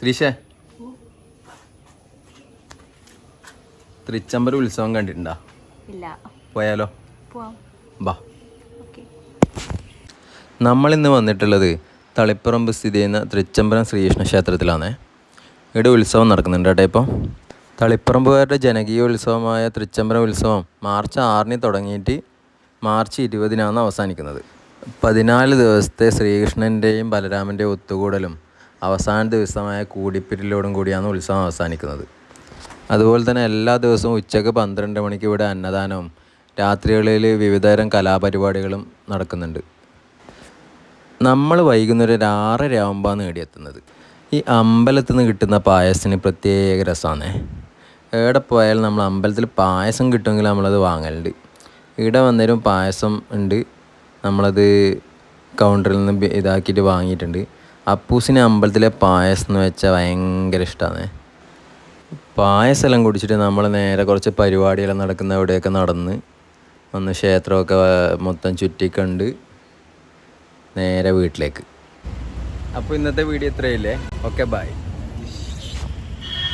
ശ്രീഷേ, തൃച്ചംബരം ഉത്സവം കണ്ടിട്ടുണ്ടോ? ഇല്ല. പോയാലോ? പോവാം. ബാ. നമ്മളിന്ന് വന്നിട്ടുള്ളത് തളിപ്പറമ്പ് സ്ഥിതി ചെയ്യുന്ന തൃച്ചംബരം ശ്രീകൃഷ്ണ ക്ഷേത്രത്തിലാണ്. ഇവിടെ ഉത്സവം നടക്കുന്നുണ്ട് കേട്ടോ. ഇപ്പോൾ തളിപ്പറമ്പുകാരുടെ ജനകീയ ഉത്സവമായ തൃച്ചംബരം ഉത്സവം മാർച്ച് 6 തുടങ്ങിയിട്ട് മാർച്ച് 20 അവസാനിക്കുന്നത്. 14 ദിവസത്തെ ശ്രീകൃഷ്ണൻ്റെയും ബലരാമൻ്റെയും ഒത്തുകൂടലും അവസാന ദിവസമായ കൂടിപ്പിരലോടും കൂടിയാണ് ഉത്സവം അവസാനിക്കുന്നത്. അതുപോലെ തന്നെ എല്ലാ ദിവസവും ഉച്ചയ്ക്ക് 12 മണിക്ക് ഇവിടെ അന്നദാനവും രാത്രികളിൽ വിവിധതരം കലാപരിപാടികളും നടക്കുന്നുണ്ട്. നമ്മൾ വൈകുന്നേരം 6:30 ആകുമ്പോഴാണ് നേടിയെത്തുന്നത്. ഈ അമ്പലത്തിൽ നിന്ന് കിട്ടുന്ന പായസത്തിന് പ്രത്യേക രസമാണ്. എവിടെ പോയാലും നമ്മൾ അമ്പലത്തിൽ പായസം കിട്ടുമെങ്കിൽ നമ്മളത് വാങ്ങലുണ്ട്. ഇവിടെ വന്നേരം പായസം ഉണ്ട്, നമ്മളത് കൗണ്ടറിൽ നിന്ന് ഇതാക്കിയിട്ട് വാങ്ങിയിട്ടുണ്ട്. അപ്പൂസിന് അമ്പലത്തിലെ പായസം എന്ന് വെച്ചാൽ ഭയങ്കര ഇഷ്ടമാണ്. പായസമെല്ലാം കുടിച്ചിട്ട് നമ്മൾ നേരെ കുറച്ച് പരിപാടിയെല്ലാം നടക്കുന്ന അവിടെയൊക്കെ നടന്ന് ഒന്ന് ക്ഷേത്രമൊക്കെ മൊത്തം ചുറ്റിക്കണ്ട് നേരെ വീട്ടിലേക്ക്. അപ്പോൾ ഇന്നത്തെ വീഡിയോ ഇത്രയില്ലേ. Okay, by.